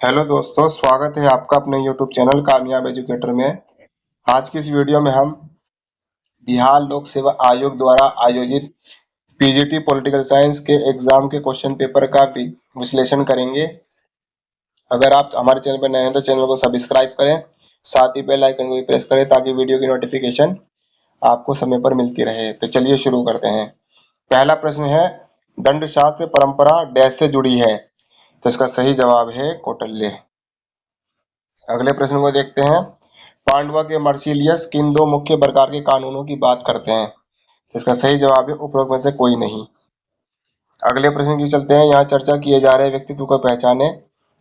Hello दोस्तों, स्वागत है आपका अपने यूट्यूब चैनल कामयाब एजुकेटर में। आज की इस वीडियो में हम बिहार लोक सेवा आयोग द्वारा आयोजित पीजीटी पॉलिटिकल साइंस के एग्जाम के क्वेश्चन पेपर का विश्लेषण करेंगे। अगर आप हमारे चैनल पर नए हैं तो चैनल को सब्सक्राइब करें, साथ ही बेल आइकन को भी प्रेस करें ताकि वीडियो की नोटिफिकेशन आपको समय पर मिलती रहे। तो चलिए शुरू करते हैं। पहला प्रश्न है, दंड शास्त्र परंपरा डैश से जुड़ी है? तो इसका सही जवाब है कौटिल्य। अगले प्रश्न को देखते हैं। पांडवा के मर्सिलियस किन दो मुख्य प्रकार के कानूनों की बात करते हैं? तो इसका सही जवाब है उपरोक्त में से कोई नहीं। अगले प्रश्न की चलते हैं। यहाँ चर्चा किए जा रहे व्यक्तित्व को पहचाने।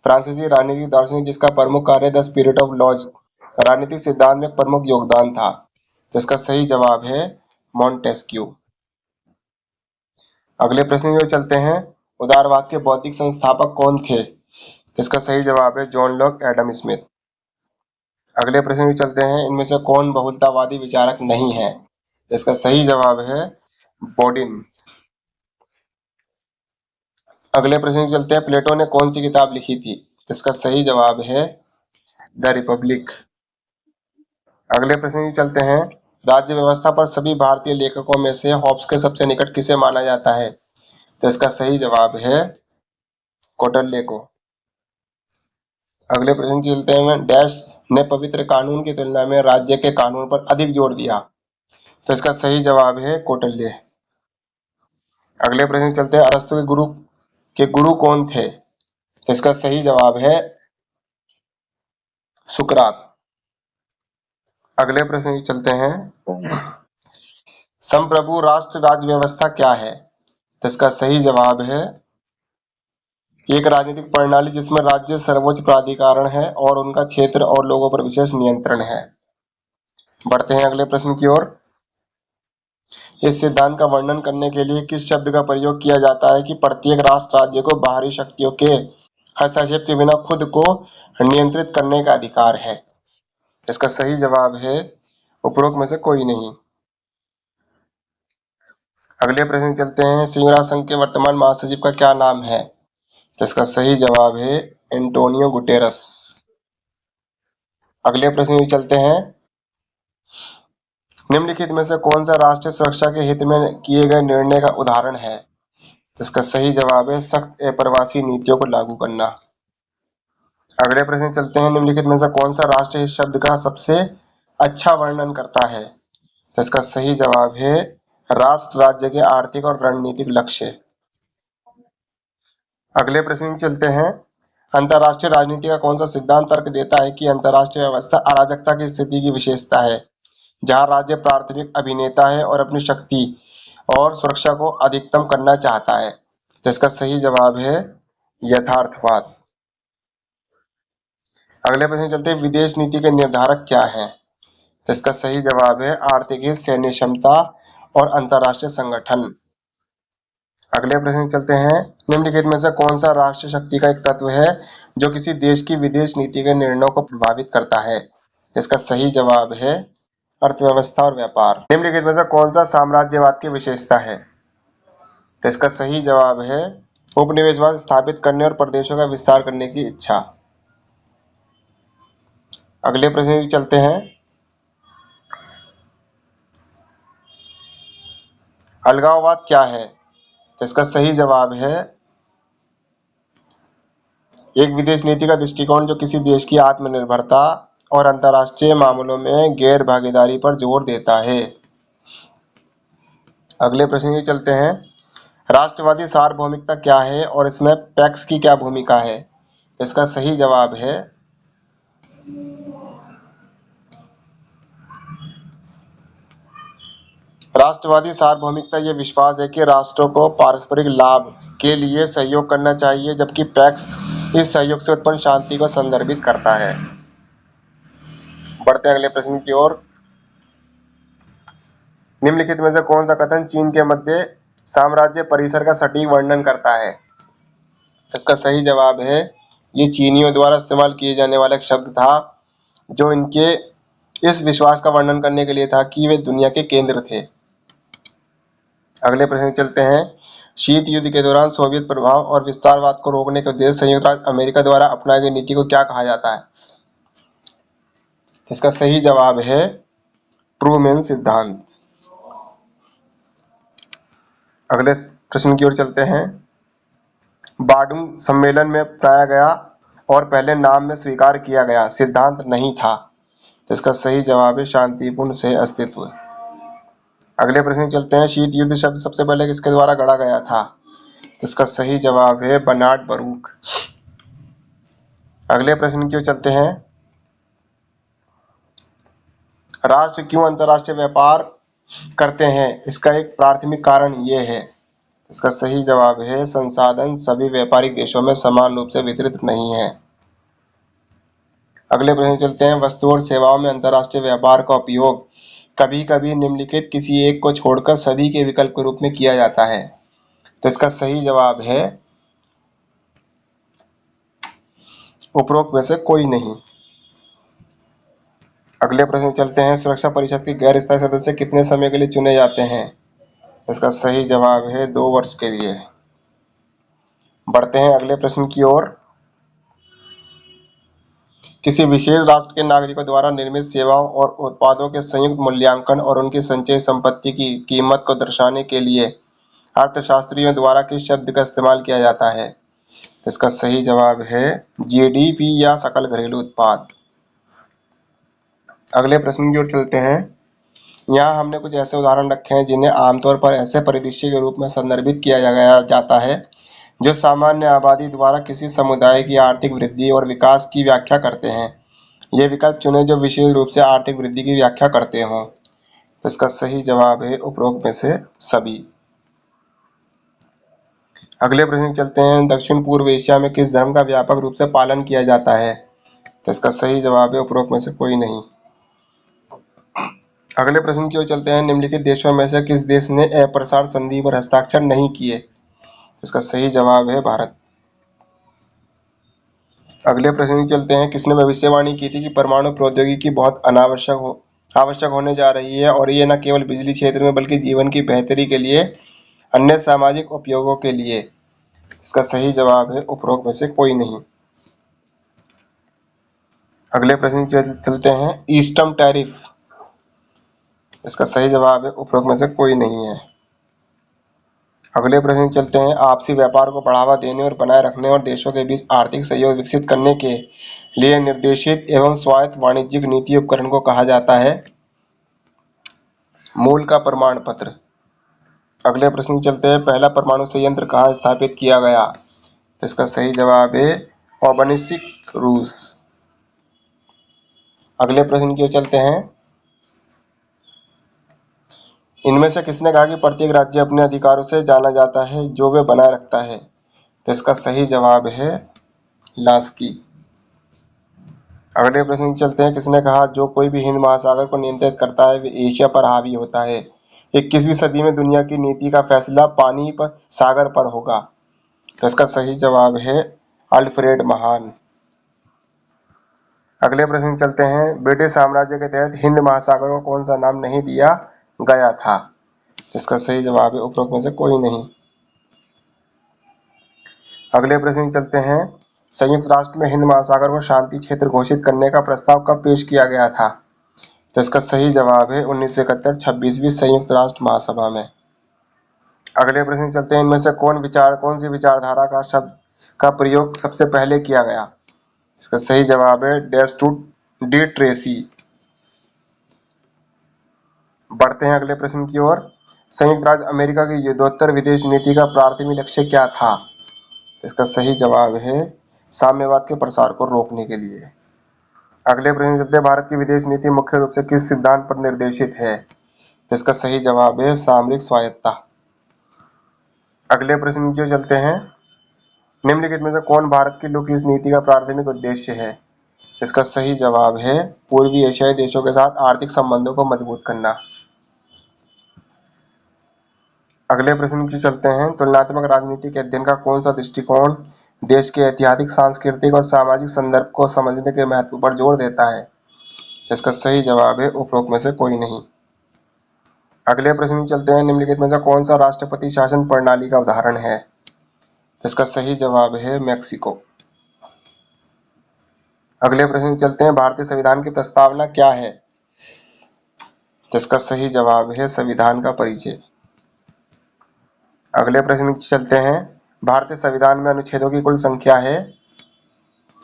फ्रांसीसी राजनीतिक दार्शनिक जिसका प्रमुख कार्य द स्पिरिट ऑफ लॉज राजनीतिक सिद्धांत में प्रमुख योगदान था। तो इसका सही जवाब है मॉन्टेस्क्यू। अगले प्रश्न की चलते हैं। उदारवाद के बौद्धिक संस्थापक कौन थे? तो इसका सही जवाब है जॉन लॉक एडम स्मिथ। अगले प्रश्न की चलते हैं। इनमें से कौन बहुलतावादी विचारक नहीं है? तो इसका सही जवाब है बोडिन। अगले प्रश्न की चलते हैं। प्लेटो ने कौन सी किताब लिखी थी? तो इसका सही जवाब है द रिपब्लिक। अगले प्रश्न की चलते हैं। राज्य व्यवस्था पर सभी भारतीय लेखकों में से हॉब्स के सबसे निकट किसे माना जाता है? तो इसका सही जवाब है कौटिल्य को। अगले प्रश्न की चलते हैं। डैश ने पवित्र कानून की तुलना में राज्य के कानून पर अधिक जोर दिया। तो इसका सही जवाब है कौटिल्य। अगले प्रश्न चलते हैं। अरस्तु के गुरु कौन थे? तो इसका सही जवाब है सुकरात। अगले प्रश्न चलते हैं। संप्रभु राष्ट्र राज्य व्यवस्था क्या है? तो इसका सही जवाब है एक राजनीतिक प्रणाली जिसमें राज्य सर्वोच्च प्राधिकरण है और उनका क्षेत्र और लोगों पर विशेष नियंत्रण है। बढ़ते हैं अगले प्रश्न की ओर। इस सिद्धांत का वर्णन करने के लिए किस शब्द का प्रयोग किया जाता है कि प्रत्येक राष्ट्र राज्य को बाहरी शक्तियों के हस्तक्षेप के बिना खुद को नियंत्रित करने का अधिकार है? इसका सही जवाब है उपरोक्त में से कोई नहीं। अगले प्रश्न चलते हैं। संयुक्त राष्ट्र संघ के वर्तमान महासचिव का क्या नाम है? तो इसका सही जवाब है एंटोनियो गुटेरस। अगले प्रश्न चलते हैं। निम्नलिखित में से कौन सा राष्ट्रीय सुरक्षा के हित में किए गए निर्णय का उदाहरण है? तो इसका सही जवाब है सख्त अप्रवासी नीतियों को लागू करना। अगले प्रश्न चलते हैं। निम्नलिखित में से कौन सा राष्ट्र इस शब्द का सबसे अच्छा वर्णन करता है? तो इसका सही जवाब है राष्ट्र राज्य के आर्थिक और रणनीतिक लक्ष्य। अगले प्रश्न चलते हैं। अंतरराष्ट्रीय राजनीति का कौन सा सिद्धांत तर्क देता है कि अंतरराष्ट्रीय व्यवस्था अराजकता की स्थिति की विशेषता है जहां राज्य प्राथमिक अभिनेता है और अपनी शक्ति और सुरक्षा को अधिकतम करना चाहता है? तो इसका सही जवाब है यथार्थवाद। अगले प्रश्न चलते हैं। विदेश नीति के निर्धारक क्या हैं? तो इसका सही जवाब है आर्थिक हित, सैन्य क्षमता और अंतरराष्ट्रीय संगठन। अगले प्रश्न चलते हैं। निम्नलिखित में से कौन सा राष्ट्रीय शक्ति का एक तत्व है जो किसी देश की विदेश नीति के निर्णयों को प्रभावित करता है? इसका सही जवाब है अर्थव्यवस्था और व्यापार। निम्नलिखित में से कौन सा साम्राज्यवाद की विशेषता है? तो इसका सही जवाब है उपनिवेशवाद स्थापित करने और प्रदेशों का विस्तार करने की इच्छा। अगले प्रश्न की चलते हैं। अलगाववाद क्या है? तो इसका सही जवाब है एक विदेश नीति का दृष्टिकोण जो किसी देश की आत्मनिर्भरता और अंतर्राष्ट्रीय मामलों में गैर भागीदारी पर जोर देता है। अगले प्रश्न की चलते हैं। राष्ट्रवादी सार्वभौमिकता क्या है और इसमें पैक्स की क्या भूमिका है? तो इसका सही जवाब है राष्ट्रवादी सार्वभौमिकता ये विश्वास है कि राष्ट्रों को पारस्परिक लाभ के लिए सहयोग करना चाहिए, जबकि पैक्स इस सहयोग से उत्पन्न शांति को संदर्भित करता है। बढ़ते अगले प्रश्न की ओर। निम्नलिखित में से कौन सा कथन चीन के मध्य साम्राज्य परिसर का सटीक वर्णन करता है? इसका सही जवाब है ये चीनियों द्वारा इस्तेमाल किए जाने वाला एक शब्द था जो इनके इस विश्वास का वर्णन करने के लिए था कि वे दुनिया के केंद्र थे। अगले प्रश्न चलते हैं। शीत युद्ध के दौरान सोवियत प्रभाव और विस्तारवाद को रोकने के उद्देश्य संयुक्त राज्य अमेरिका द्वारा अपनाई गई नीति को क्या कहा जाता है? तो इसका सही जवाब है ट्रूमैन सिद्धांत। अगले प्रश्न की ओर चलते हैं। बार्डूम सम्मेलन में अपनाया गया और पहले नाम में स्वीकार किया गया सिद्धांत नहीं था। तो इसका सही जवाब है शांतिपूर्ण सह अस्तित्व। अगले प्रश्न चलते हैं। शीत युद्ध शब्द सबसे पहले किसके द्वारा गढ़ा गया था? तो इसका सही जवाब है बर्नार्ड बरूक। अगले प्रश्न की ओर चलते हैं। राष्ट्र क्यों अंतर्राष्ट्रीय व्यापार करते हैं? इसका एक प्राथमिक कारण ये है। इसका सही जवाब है संसाधन सभी व्यापारिक देशों में समान रूप से वितरित नहीं है। अगले प्रश्न चलते हैं। वस्तु और सेवाओं में अंतर्राष्ट्रीय व्यापार का उपयोग कभी कभी निम्नलिखित किसी एक को छोड़कर सभी के विकल्प के रूप में किया जाता है। तो इसका सही जवाब है उपरोक्त में से कोई नहीं। अगले प्रश्न चलते हैं। सुरक्षा परिषद के गैर स्थायी सदस्य कितने समय के लिए चुने जाते हैं? इसका सही जवाब है 2 वर्ष के लिए। बढ़ते हैं अगले प्रश्न की ओर। किसी विशेष राष्ट्र के नागरिकों द्वारा निर्मित सेवाओं और उत्पादों के संयुक्त मूल्यांकन और उनकी संचयी संपत्ति की कीमत को दर्शाने के लिए अर्थशास्त्रियों द्वारा किस शब्द का इस्तेमाल किया जाता है? तो इसका सही जवाब है जीडीपी या सकल घरेलू उत्पाद। अगले प्रश्न की ओर चलते हैं। यहाँ हमने कुछ ऐसे उदाहरण रखे हैं जिन्हें आमतौर पर ऐसे परिदृश्य के रूप में संदर्भित किया जाता है जो सामान्य आबादी द्वारा किसी समुदाय की आर्थिक वृद्धि और विकास की व्याख्या करते हैं। ये विकल्प चुने जो विशेष रूप से आर्थिक वृद्धि की व्याख्या करते हों। तो इसका सही जवाब है उपरोक्त में से सभी। अगले प्रश्न चलते हैं। दक्षिण पूर्व एशिया में किस धर्म का व्यापक रूप से पालन किया जाता है? तो इसका सही जवाब है उपरोक्त में से कोई नहीं। अगले प्रश्न की ओर चलते हैं। निम्नलिखित देशों में से किस देश ने अप्रसार संधि पर हस्ताक्षर नहीं किए? इसका सही जवाब है भारत। अगले प्रश्न की चलते हैं। किसने भविष्यवाणी की थी कि परमाणु प्रौद्योगिकी बहुत आवश्यक होने जा रही है और ये न केवल बिजली क्षेत्र में बल्कि जीवन की बेहतरी के लिए अन्य सामाजिक उपयोगों के लिए? इसका सही जवाब है उपरोक्त में से कोई नहीं। अगले प्रश्न चलते हैं। ईस्टर्न टैरिफ, इसका सही जवाब है उपरोक्त में से कोई नहीं है। अगले प्रश्न चलते हैं। आपसी व्यापार को बढ़ावा देने और बनाए रखने और देशों के बीच आर्थिक सहयोग विकसित करने के लिए निर्देशित एवं स्वायत्त वाणिज्यिक नीति उपकरण को कहा जाता है मूल का प्रमाण पत्र। अगले प्रश्न चलते हैं। पहला परमाणु संयंत्र कहाँ स्थापित किया गया? इसका सही जवाब है ओबनिसिक, रूस। अगले प्रश्न की ओर चलते हैं। इनमें से किसने कहा कि प्रत्येक राज्य अपने अधिकारों से जाना जाता है जो वे बनाए रखता है? तो इसका सही जवाब है लास्की। अगले प्रश्न चलते हैं। किसने कहा जो कोई भी हिंद महासागर को नियंत्रित करता है वे एशिया पर हावी होता है? 21वीं सदी में दुनिया की नीति का फैसला पानी पर सागर पर होगा। तो इसका सही जवाब है अल्फ्रेड महान। अगले प्रश्न चलते हैं। ब्रिटिश साम्राज्य के तहत हिंद महासागर को कौन सा नाम नहीं दिया गया था? इसका सही जवाब है उपरोक्त में से कोई नहीं। अगले प्रश्न चलते हैं। संयुक्त राष्ट्र में हिंद महासागर को शांति क्षेत्र घोषित करने का प्रस्ताव कब पेश किया गया था? तो इसका सही जवाब है 1971 26वीं संयुक्त राष्ट्र महासभा में। अगले प्रश्न चलते हैं। इनमें से कौन सी विचारधारा का शब्द का प्रयोग सबसे पहले किया गया? इसका सही जवाब है डैश टू डी ट्रेसी। बढ़ते हैं अगले प्रश्न की ओर। संयुक्त राज्य अमेरिका की युद्धोत्तर विदेश नीति का प्राथमिक लक्ष्य क्या था? इसका सही जवाब है साम्यवाद के प्रसार को रोकने के लिए। अगले प्रश्न चलते हैं। भारत की विदेश नीति मुख्य रूप से किस सिद्धांत पर निर्देशित है? इसका सही जवाब है सामरिक स्वायत्तता। अगले प्रश्न की ओर चलते हैं। निम्नलिखित में से कौन भारत की लुक इस नीति का प्राथमिक उद्देश्य है? इसका सही जवाब है पूर्वी एशियाई देशों के साथ आर्थिक संबंधों को मजबूत करना। अगले प्रश्न की चलते हैं। तुलनात्मक राजनीति के अध्ययन का कौन सा दृष्टिकोण देश के ऐतिहासिक, सांस्कृतिक और सामाजिक संदर्भ को समझने के महत्व पर जोर देता है? इसका सही जवाब है उपरोक्त में से कोई नहीं। अगले प्रश्न में चलते हैं, निम्नलिखित में से कौन सा राष्ट्रपति शासन प्रणाली का उदाहरण है? इसका सही जवाब है मैक्सिको। अगले प्रश्न में चलते हैं, भारतीय संविधान की प्रस्तावना क्या है? इसका सही जवाब है संविधान का परिचय। अगले प्रश्न में चलते हैं, भारतीय संविधान में अनुच्छेदों की कुल संख्या है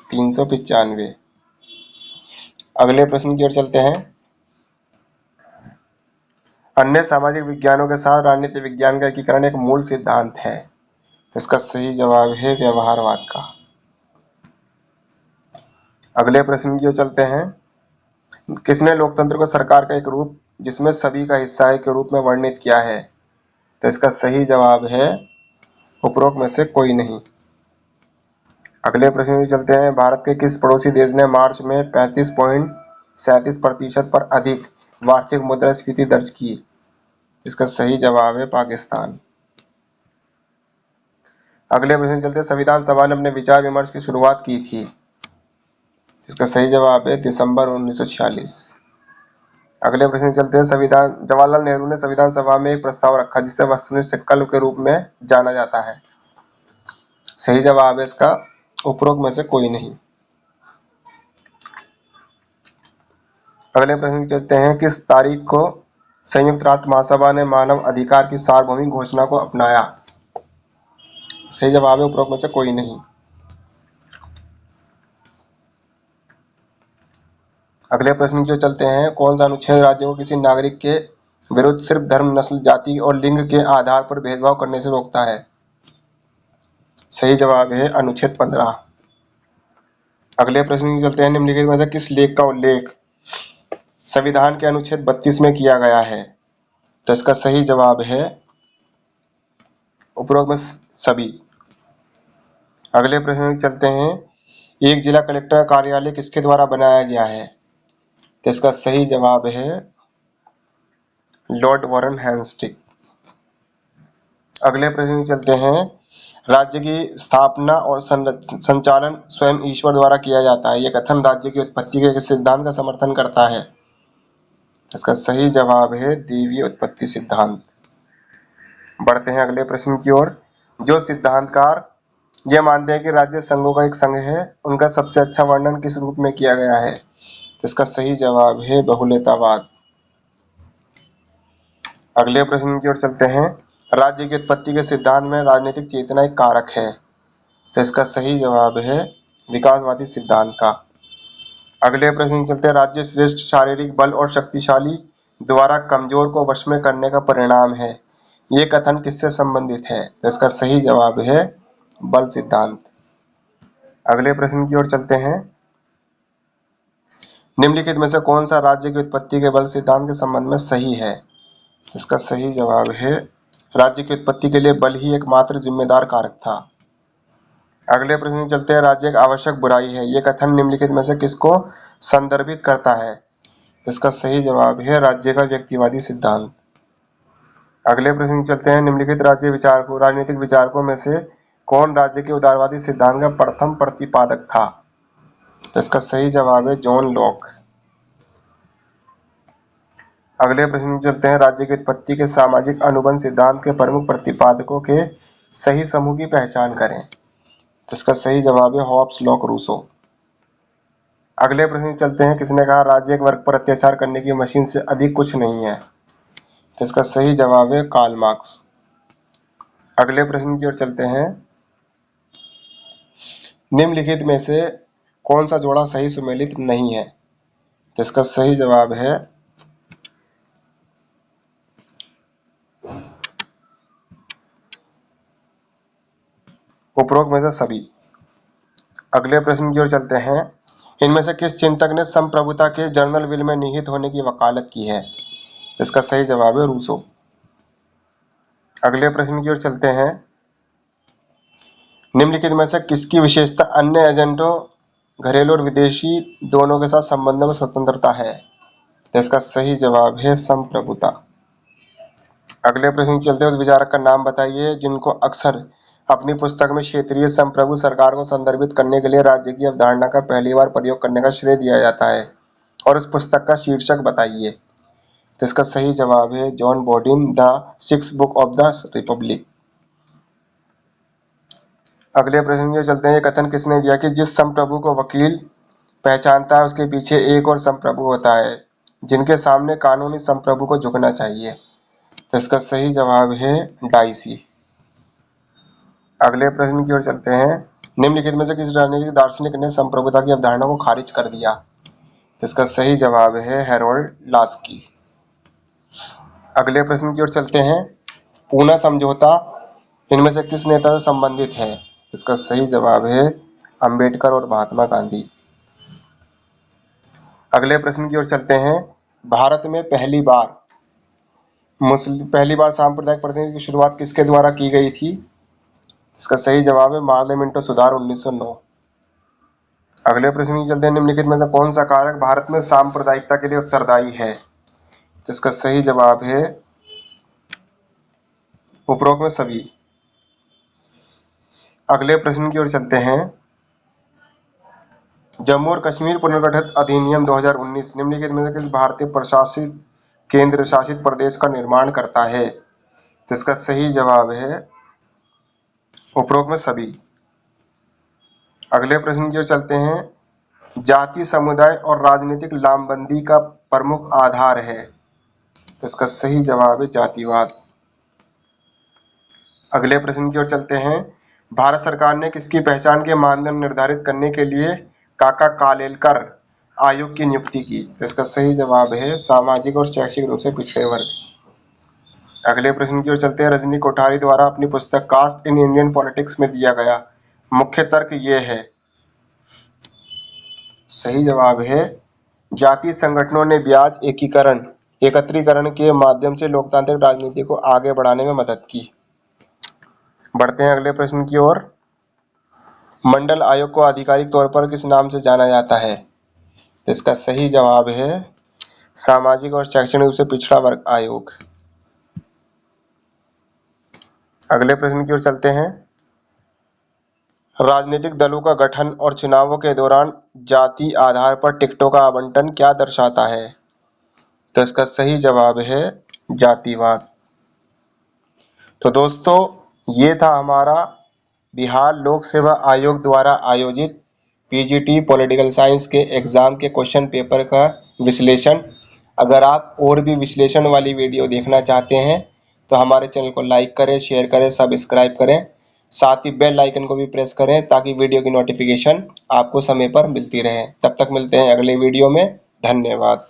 395। अगले प्रश्न की ओर चलते हैं, अन्य सामाजिक विज्ञानों के साथ राजनीति विज्ञान का एकीकरण एक मूल सिद्धांत है। इसका सही जवाब है व्यवहारवाद का। अगले प्रश्न की ओर चलते हैं, किसने लोकतंत्र को सरकार का एक रूप जिसमें सभी का हिस्सा है के रूप में वर्णित किया है? तो इसका सही जवाब है उपरोक्त में से कोई नहीं। अगले प्रश्न में चलते हैं, भारत के किस पड़ोसी देश ने मार्च में 35.37% पर अधिक वार्षिक मुद्रास्फीति दर्ज की? इसका सही जवाब है पाकिस्तान। अगले प्रश्न में चलते हैं, संविधान सभा ने अपने विचार विमर्श की शुरुआत की थी? इसका सही जवाब है दिसंबर 1946। अगले प्रश्न में चलते हैं, जवाहरलाल नेहरू ने संविधान सभा में एक प्रस्ताव रखा जिसे वस्तुनिष्ठ संकल्प के रूप में जाना जाता है। सही जवाब है इसका उपरोक्त में से कोई नहीं। अगले प्रश्न में चलते हैं, किस तारीख को संयुक्त राष्ट्र महासभा ने मानव अधिकार की सार्वभौमिक घोषणा को अपनाया? सही जवाब है उपरोक्त में से कोई नहीं। अगले प्रश्न की ओर चलते हैं, कौन सा अनुच्छेद राज्य को किसी नागरिक के विरुद्ध सिर्फ धर्म, नस्ल, जाति और लिंग के आधार पर भेदभाव करने से रोकता है? सही जवाब है अनुच्छेद 15। अगले प्रश्न की चलते हैं, निम्नलिखित में से किस लेख का उल्लेख संविधान के अनुच्छेद 32 में किया गया है? तो इसका सही जवाब है उपरोक्त में सभी। अगले प्रश्न में चलते हैं, एक जिला कलेक्टर कार्यालय किसके द्वारा बनाया गया है? तो इसका सही जवाब है लॉर्ड वॉरेन हेस्टिंग्स। अगले प्रश्न में चलते हैं, राज्य की स्थापना और संचालन स्वयं ईश्वर द्वारा किया जाता है, यह कथन राज्य की उत्पत्ति के सिद्धांत का समर्थन करता है? इसका सही जवाब है देवीय उत्पत्ति सिद्धांत। बढ़ते हैं अगले प्रश्न की ओर, जो सिद्धांतकार यह मानते हैं कि राज्य संघों का एक संघ है, उनका सबसे अच्छा वर्णन किस रूप में किया गया है? तो इसका सही जवाब है बहुलतावाद। अगले प्रश्न की ओर चलते हैं, राज्य की उत्पत्ति के सिद्धांत में राजनीतिक चेतना एक कारक है, तो इसका सही जवाब है विकासवादी सिद्धांत का। अगले प्रश्न चलते हैं, राज्य श्रेष्ठ शारीरिक बल और शक्तिशाली द्वारा कमजोर को वश में करने का परिणाम है, ये कथन किससे संबंधित है? तो इसका सही जवाब है बल सिद्धांत। अगले प्रश्न की ओर चलते हैं, निम्नलिखित में से कौन सा राज्य की उत्पत्ति के बल सिद्धांत के संबंध में सही है? इसका सही जवाब है राज्य की उत्पत्ति के लिए बल ही एकमात्र जिम्मेदार कारक था। अगले प्रश्न में चलते हैं, राज्य एक आवश्यक बुराई है, ये कथन निम्नलिखित में से किसको संदर्भित करता है? इसका सही जवाब है राज्य का व्यक्तिवादी सिद्धांत। अगले प्रश्न में चलते हैं, निम्नलिखित राजनीतिक विचारकों में से कौन राज्य के उदारवादी सिद्धांत का प्रथम प्रतिपादक था? तो इसका सही जवाब है जॉन लॉक। अगले प्रश्न में चलते हैं, राज्य की उत्पत्ति के सामाजिक अनुबंध सिद्धांत के प्रमुख प्रतिपादकों के सही समूह की पहचान करें। तो इसका सही जवाब है हॉब्स, लॉक, रूसो। अगले प्रश्न में चलते हैं, किसने कहा राज्य एक वर्ग पर अत्याचार करने की मशीन से अधिक कुछ नहीं है? तो इसका सही जवाब है कार्ल मार्क्स। अगले प्रश्न की ओर चलते हैं, निम्नलिखित में से कौन सा जोड़ा सही सुमेलित नहीं है? तो इसका सही जवाब है उपरोक्त में से सभी। अगले प्रश्न की ओर चलते हैं, इनमें से किस चिंतक ने संप्रभुता के जर्नल विल में निहित होने की वकालत की है? इसका सही जवाब है रूसो। अगले प्रश्न की ओर चलते हैं, निम्नलिखित में से किसकी विशेषता अन्य एजेंटों घरेलू और विदेशी दोनों के साथ संबंधों में स्वतंत्रता है? तो इसका सही जवाब है संप्रभुता। अगले प्रश्न की चलते हैं, उस विचारक का नाम बताइए जिनको अक्सर अपनी पुस्तक में क्षेत्रीय संप्रभु सरकार को संदर्भित करने के लिए राज्य की अवधारणा का पहली बार प्रयोग करने का श्रेय दिया जाता है, और उस पुस्तक का शीर्षक बताइए। तो इसका सही जवाब है जॉन बोडिन, the six book of the Republic. अगले प्रश्न की ओर चलते हैं। ये कथन किसने दिया कि जिस संप्रभु को वकील पहचानता है उसके पीछे एक और संप्रभु होता है जिनके सामने कानूनी संप्रभु को झुकना चाहिए। तो इसका सही जवाब है डाइसी। अगले प्रश्न की ओर चलते हैं। निम्नलिखित में से किस राजनीतिक दार्शनिक ने संप्रभुता की अवधारणा को खारिज कर दिया? तो इसका सही जवाब है हैरोल्ड लास्की। अगले प्रश्न की ओर चलते हैं। पूना समझौता इनमें से किस नेता से संबंधित है? इसका सही जवाब है अंबेडकर और महात्मा गांधी। अगले प्रश्न की ओर चलते हैं। भारत में पहली बार सांप्रदायिक प्रतिनिधि की शुरुआत किसके द्वारा की गई थी? इसका सही जवाब है पार्लियामेंटो सुधार 1909। अगले प्रश्न की चलते हैं। निम्नलिखित में से कौन सा कारक भारत में सांप्रदायिकता के लिए उत्तरदायी है? तो इसका सही जवाब है उपरोक्त में सभी। अगले प्रश्न की ओर चलते हैं। जम्मू और कश्मीर पुनर्गठित अधिनियम 2019 निम्नलिखित में से किस भारतीय प्रशासित केंद्र शासित प्रदेश का निर्माण करता है? तो इसका सही जवाब है उपरोक्त में सभी। अगले प्रश्न की ओर चलते हैं। जाति, समुदाय और राजनीतिक लामबंदी का प्रमुख आधार है। तो इसका सही जवाब है जातिवाद। अगले प्रश्न की ओर चलते हैं। भारत सरकार ने किसकी पहचान के मानदंड निर्धारित करने के लिए काका कालेलकर आयोग की नियुक्ति की? तो इसका सही जवाब है सामाजिक और शैक्षिक रूप से पिछड़े वर्ग। अगले प्रश्न की ओर चलते हैं। रजनी कोठारी द्वारा अपनी पुस्तक कास्ट इन इंडियन पॉलिटिक्स में दिया गया मुख्य तर्क ये है। सही जवाब है जातीय संगठनों ने ब्याज एकत्रीकरण के माध्यम से लोकतांत्रिक राजनीति को आगे बढ़ाने में मदद की। बढ़ते हैं अगले प्रश्न की ओर। मंडल आयोग को आधिकारिक तौर पर किस नाम से जाना जाता है? तो इसका सही जवाब है सामाजिक और शैक्षणिक रूप से पिछड़ा वर्ग आयोग। अगले प्रश्न की ओर चलते हैं। राजनीतिक दलों का गठन और चुनावों के दौरान जाति आधार पर टिकटों का आवंटन क्या दर्शाता है? तो इसका सही जवाब है जातिवाद। तो दोस्तों ये था हमारा बिहार लोक सेवा आयोग द्वारा आयोजित पीजीटी पॉलिटिकल साइंस के एग्जाम के क्वेश्चन पेपर का विश्लेषण। अगर आप और भी विश्लेषण वाली वीडियो देखना चाहते हैं तो हमारे चैनल को लाइक करें, शेयर करें, सब्सक्राइब करें, साथ ही बेल आइकन को भी प्रेस करें ताकि वीडियो की नोटिफिकेशन आपको समय पर मिलती रहे। तब तक मिलते हैं अगले वीडियो में। धन्यवाद।